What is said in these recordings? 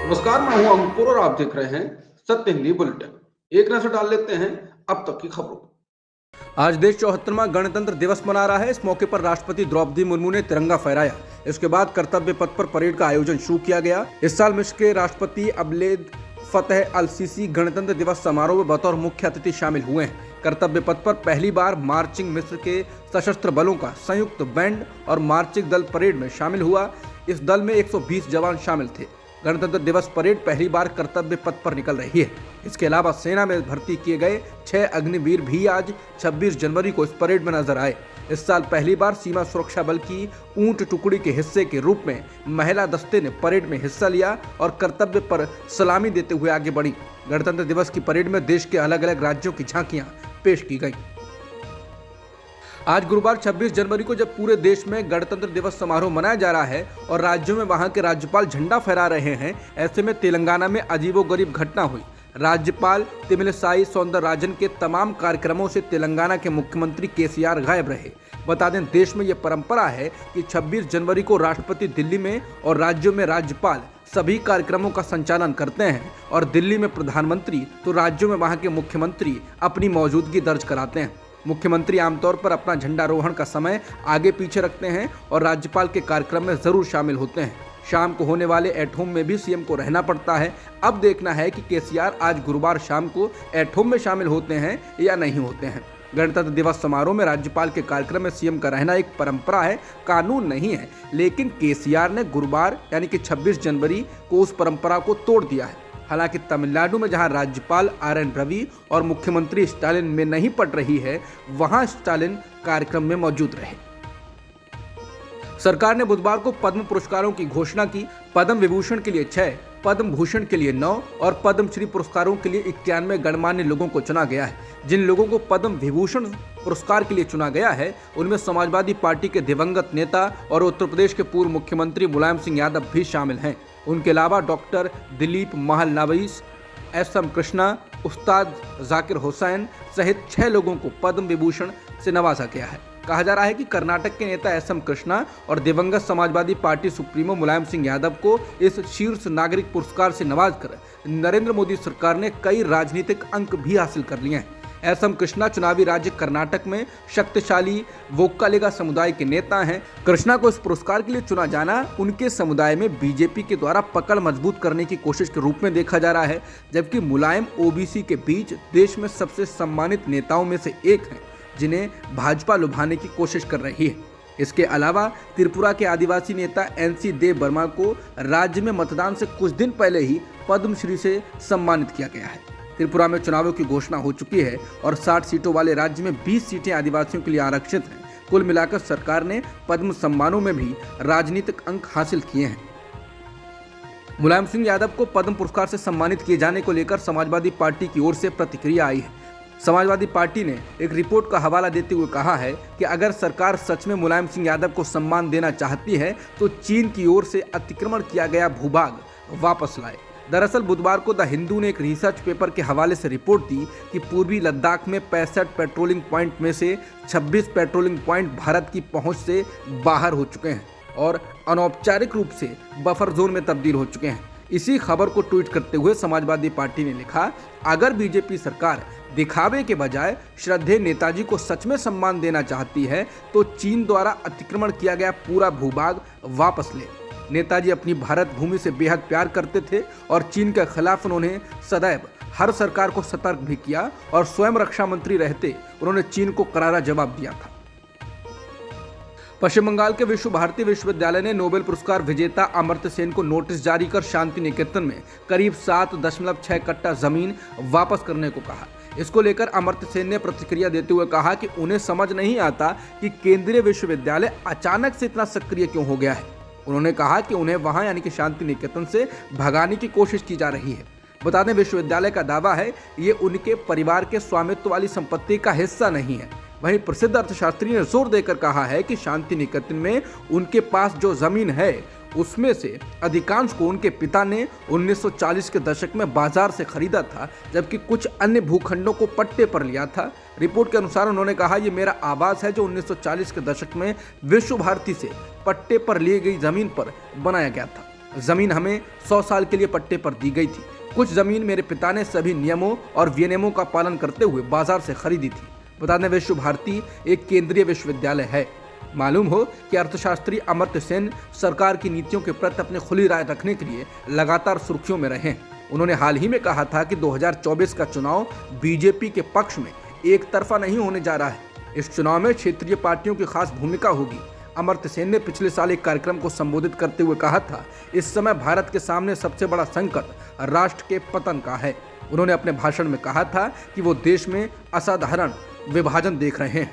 नमस्कार, मैं हूं अंकुर और आप देख रहे हैं सत्य हिंदी बुलेटिन। एक नजर डाल लेते हैं अब तक की खबरों पर। आज देश 74वां गणतंत्र दिवस मना रहा है। इस मौके पर राष्ट्रपति द्रौपदी मुर्मू ने तिरंगा फहराया। इसके बाद कर्तव्य पथ पर परेड का आयोजन शुरू किया गया। इस साल मिस्र के राष्ट्रपति अब्देल फतेह अल सीसी गणतंत्र दिवस समारोह में बतौर मुख्य अतिथि शामिल हुए हैं। कर्तव्य पथ पर पहली बार मार्चिंग मिस्र के सशस्त्र बलों का संयुक्त बैंड और मार्चिंग दल परेड में शामिल हुआ। इस दल में 120 जवान शामिल थे। गणतंत्र दिवस परेड पहली बार कर्तव्य पथ पर निकल रही है। इसके अलावा सेना में भर्ती किए गए 6 अग्निवीर भी आज 26 जनवरी को इस परेड में नजर आए। इस साल पहली बार सीमा सुरक्षा बल की ऊंट टुकड़ी के हिस्से के रूप में महिला दस्ते ने परेड में हिस्सा लिया और कर्तव्य पर सलामी देते हुए आगे बढ़ी। गणतंत्र दिवस की परेड में देश के अलग अलग राज्यों की झांकियां पेश की गई। आज गुरुवार 26 जनवरी को जब पूरे देश में गणतंत्र दिवस समारोह मनाया जा रहा है और राज्यों में वहां के राज्यपाल झंडा फहरा रहे हैं, ऐसे में तेलंगाना में अजीबोगरीब घटना हुई। राज्यपाल तमिलिसाई सौंदरराजन के तमाम कार्यक्रमों से तेलंगाना के मुख्यमंत्री केसीआर गायब रहे। बता दें, देश में यह परंपरा है कि 26 जनवरी को राष्ट्रपति दिल्ली में और राज्यों में राज्यपाल सभी कार्यक्रमों का संचालन करते हैं और दिल्ली में प्रधानमंत्री तो राज्यों में वहां के मुख्यमंत्री अपनी मौजूदगी दर्ज कराते हैं। मुख्यमंत्री आमतौर पर अपना झंडारोहण का समय आगे पीछे रखते हैं और राज्यपाल के कार्यक्रम में जरूर शामिल होते हैं। शाम को होने वाले एट होम में भी सीएम को रहना पड़ता है। अब देखना है कि केसीआर आज गुरुवार शाम को एट होम में शामिल होते हैं या नहीं होते हैं। गणतंत्र दिवस समारोह में राज्यपाल के कार्यक्रम में सीएम का रहना एक परंपरा है, कानून नहीं है। लेकिन केसीआर ने गुरुवार यानी कि 26 जनवरी को उस परंपरा को तोड़ दिया है। हालांकि तमिलनाडु में जहां राज्यपाल आर.एन. रवि और मुख्यमंत्री स्टालिन में नहीं पड़ रही है, वहां स्टालिन कार्यक्रम में मौजूद रहे। सरकार ने बुधवार को पद्म पुरस्कारों की घोषणा की। पद्म विभूषण के लिए 6, पद्म भूषण के लिए 9 और पद्म श्री पुरस्कारों के लिए 91 गणमान्य लोगों को चुना गया है। जिन लोगों को पद्म विभूषण पुरस्कार के लिए चुना गया है, उनमें समाजवादी पार्टी के दिवंगत नेता और उत्तर प्रदेश के पूर्व मुख्यमंत्री मुलायम सिंह यादव भी शामिल हैं। उनके अलावा डॉक्टर दिलीप महलनोबिस, एस.एम. कृष्णा, उस्ताद जाकिर हुसैन सहित 6 लोगों को पद्म विभूषण से नवाजा गया है। कहा जा रहा है कि कर्नाटक के नेता एस.एम. कृष्णा और दिवंगत समाजवादी पार्टी सुप्रीमो मुलायम सिंह यादव को इस शीर्ष नागरिक पुरस्कार से नवाजकर नरेंद्र मोदी सरकार ने कई राजनीतिक अंक भी हासिल कर लिए हैं। एस.एम. कृष्णा चुनावी राज्य कर्नाटक में शक्तिशाली वोक्कालिगा समुदाय के नेता हैं। कृष्णा को इस पुरस्कार के लिए चुना जाना उनके समुदाय में बीजेपी के द्वारा पकड़ मजबूत करने की कोशिश के रूप में देखा जा रहा है, जबकि मुलायम ओबीसी के बीच देश में सबसे सम्मानित नेताओं में से एक हैं, जिन्हें भाजपा लुभाने की कोशिश कर रही है। इसके अलावा त्रिपुरा के आदिवासी नेता एन.सी. देव वर्मा को राज्य में मतदान से कुछ दिन पहले ही पद्मश्री से सम्मानित किया गया है। त्रिपुरा में चुनावों की घोषणा हो चुकी है और 60 सीटों वाले राज्य में 20 सीटें आदिवासियों के लिए आरक्षित हैं। कुल मिलाकर सरकार ने पद्म सम्मानों में भी राजनीतिक अंक हासिल किए हैं। मुलायम सिंह यादव को पद्म पुरस्कार से सम्मानित किए जाने को लेकर समाजवादी पार्टी की ओर से प्रतिक्रिया आई है। समाजवादी पार्टी ने एक रिपोर्ट का हवाला देते हुए कहा है कि अगर सरकार सच में मुलायम सिंह यादव को सम्मान देना चाहती है तो चीन की ओर से अतिक्रमण किया गया भूभाग वापस लाए। दरअसल बुधवार को द हिंदू ने एक रिसर्च पेपर के हवाले से रिपोर्ट दी कि पूर्वी लद्दाख में 65 पेट्रोलिंग पॉइंट में से 26 पेट्रोलिंग पॉइंट भारत की पहुंच से बाहर हो चुके हैं और अनौपचारिक रूप से बफर जोन में तब्दील हो चुके हैं। इसी खबर को ट्वीट करते हुए समाजवादी पार्टी ने लिखा, अगर बीजेपी सरकार दिखावे के बजाय श्रद्धेय नेताजी को सच में सम्मान देना चाहती है तो चीन द्वारा अतिक्रमण किया गया पूरा भूभाग वापस ले। नेताजी अपनी भारत भूमि से बेहद प्यार करते थे और चीन के खिलाफ उन्होंने सदैव हर सरकार को सतर्क भी किया और स्वयं रक्षा मंत्री रहते उन्होंने चीन को करारा जवाब दिया था। पश्चिम बंगाल के विश्व भारती विश्वविद्यालय ने नोबेल पुरस्कार विजेता अमर्त्य सेन को नोटिस जारी कर शांति निकेतन में करीब 7.6 कट्टा जमीन वापस करने को कहा। इसको लेकर अमर्त्य सेन ने प्रतिक्रिया देते हुए कहा कि उन्हें समझ नहीं आता कि केंद्रीय विश्वविद्यालय अचानक से इतना सक्रिय क्यों हो गया है। उन्होंने कहा कि उन्हें वहां यानी कि शांति निकेतन से भगाने की कोशिश की जा रही है। बता दें, विश्वविद्यालय का दावा है ये उनके परिवार के स्वामित्व वाली संपत्ति का हिस्सा नहीं है। वहीं प्रसिद्ध अर्थशास्त्री ने जोर देकर कहा है कि शांति निकेतन में उनके पास जो जमीन है उसमें से अधिकांश को उनके पिता ने 1940 के दशक में बाजार से खरीदा था, जबकि कुछ अन्य भूखंडों को पट्टे पर लिया था। रिपोर्ट के अनुसार उन्होंने कहा, ये मेरा आवास है जो 1940 के दशक में विश्व भारती से पट्टे पर ली गई जमीन पर बनाया गया था। जमीन हमें 100 साल के लिए पट्टे पर दी गई थी। कुछ जमीन मेरे पिता ने सभी नियमों और विनियमों का पालन करते हुए बाजार से खरीदी थी। बता दें, विश्व भारती एक केंद्रीय विश्वविद्यालय है। मालूम हो कि अर्थशास्त्री अमर्त्य सेन सरकार की नीतियों के प्रति अपनी खुली राय रखने के लिए लगातार सुर्खियों में रहे हैं। उन्होंने हाल ही में कहा था कि 2024 का चुनाव बीजेपी के पक्ष में एक तरफा नहीं होने जा रहा है। इस चुनाव में क्षेत्रीय पार्टियों की खास भूमिका होगी। अमर्त्य सेन ने पिछले साल एक कार्यक्रम को संबोधित करते हुए कहा था, इस समय भारत के सामने सबसे बड़ा संकट राष्ट्र के पतन का है। उन्होंने अपने भाषण में कहा था कि वो देश में असाधारण विभाजन देख रहे हैं।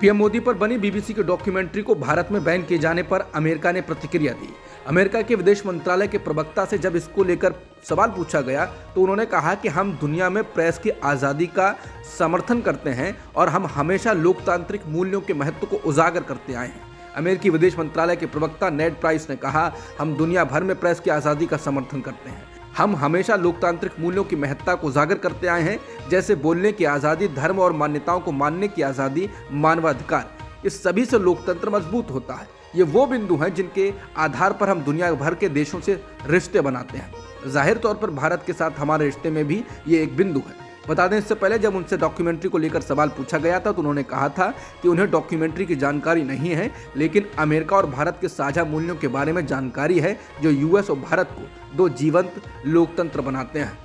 पीएम मोदी पर बनी बीबीसी की डॉक्यूमेंट्री को भारत में बैन किए जाने पर अमेरिका ने प्रतिक्रिया दी। अमेरिका के विदेश मंत्रालय के प्रवक्ता से जब इसको लेकर सवाल पूछा गया तो उन्होंने कहा कि हम दुनिया में प्रेस की आज़ादी का समर्थन करते हैं और हम हमेशा लोकतांत्रिक मूल्यों के महत्व को उजागर करते आए हैं। अमेरिकी विदेश मंत्रालय के प्रवक्ता नेड प्राइस ने कहा, हम दुनिया भर में प्रेस की आज़ादी का समर्थन करते हैं। हम हमेशा लोकतांत्रिक मूल्यों की महत्ता को उजागर करते आए हैं, जैसे बोलने की आज़ादी, धर्म और मान्यताओं को मानने की आज़ादी, मानवाधिकार। इस सभी से लोकतंत्र मजबूत होता है। ये वो बिंदु हैं जिनके आधार पर हम दुनिया भर के देशों से रिश्ते बनाते हैं। जाहिर तौर पर भारत के साथ हमारे रिश्ते में भी ये एक बिंदु है। बता दें, इससे पहले जब उनसे डॉक्यूमेंट्री को लेकर सवाल पूछा गया था तो उन्होंने कहा था कि उन्हें डॉक्यूमेंट्री की जानकारी नहीं है, लेकिन अमेरिका और भारत के साझा मूल्यों के बारे में जानकारी है जो यूएस और भारत को दो जीवंत लोकतंत्र बनाते हैं।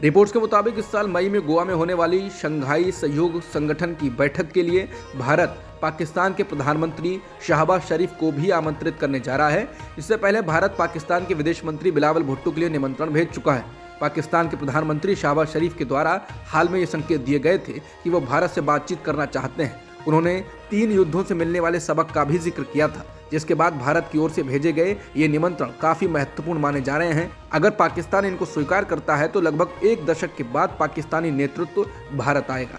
रिपोर्ट्स के मुताबिक इस साल मई में गोवा में होने वाली शंघाई सहयोग संगठन की बैठक के लिए भारत पाकिस्तान के प्रधानमंत्री शहबाज शरीफ को भी आमंत्रित करने जा रहा है। इससे पहले भारत पाकिस्तान के विदेश मंत्री बिलावल भुट्टो के लिए निमंत्रण भेज चुका है। पाकिस्तान के प्रधानमंत्री शहबाज शरीफ के द्वारा हाल में ये संकेत दिए गए थे कि वो भारत से बातचीत करना चाहते हैं। उन्होंने 3 युद्धों से मिलने वाले सबक का भी जिक्र किया था, जिसके बाद भारत की ओर से भेजे गए ये निमंत्रण काफी महत्वपूर्ण माने जा रहे हैं। अगर पाकिस्तान इनको स्वीकार करता है तो लगभग 1 दशक के बाद पाकिस्तानी नेतृत्व भारत आएगा।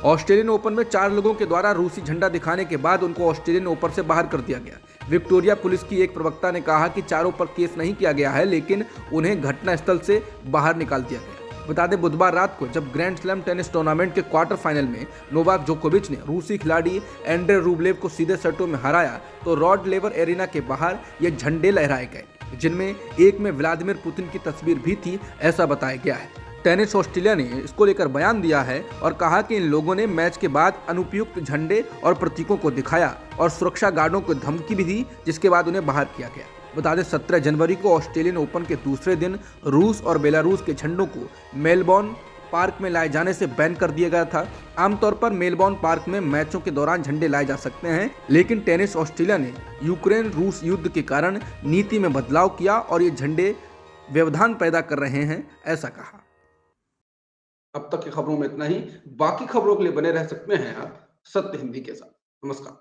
ऑस्ट्रेलियन ओपन में 4 लोगों के द्वारा रूसी झंडा दिखाने के बाद उनको ऑस्ट्रेलियन ओपन से बाहर कर दिया गया। विक्टोरिया पुलिस की एक प्रवक्ता ने कहा कि चारों पर केस नहीं किया गया है, लेकिन उन्हें घटनास्थल से बाहर निकाल दिया गया। बता दें, बुधवार रात को जब ग्रैंड स्लैम टेनिस टूर्नामेंट के क्वार्टर फाइनल में नोवाक जोकोविच ने रूसी खिलाड़ी एंड्रे रूबलेव को सीधे सेटों में हराया तो रॉड लेवर एरिना के बाहर ये झंडे लहराए गए, जिनमें एक में व्लादिमीर पुतिन की तस्वीर भी थी, ऐसा बताया गया है। टेनिस ऑस्ट्रेलिया ने इसको लेकर बयान दिया है और कहा कि इन लोगों ने मैच के बाद अनुपयुक्त झंडे और प्रतीकों को दिखाया और सुरक्षा गार्डों को धमकी भी दी, जिसके बाद उन्हें बाहर किया गया। बता दें, 17 जनवरी को ऑस्ट्रेलियन ओपन के दूसरे दिन रूस और बेलारूस के झंडों को मेलबोर्न पार्क में लाए जाने से बैन कर दिया गया था। आमतौर पर मेलबोर्न पार्क में मैचों के दौरान झंडे लाए जा सकते हैं, लेकिन टेनिस ऑस्ट्रेलिया ने यूक्रेन रूस युद्ध के कारण नीति में बदलाव किया और ये झंडे व्यवधान पैदा कर रहे हैं, ऐसा कहा। अब तक की खबरों में इतना ही। बाकी खबरों के लिए बने रह सकते हैं आप सत्य हिंदी के साथ। नमस्कार।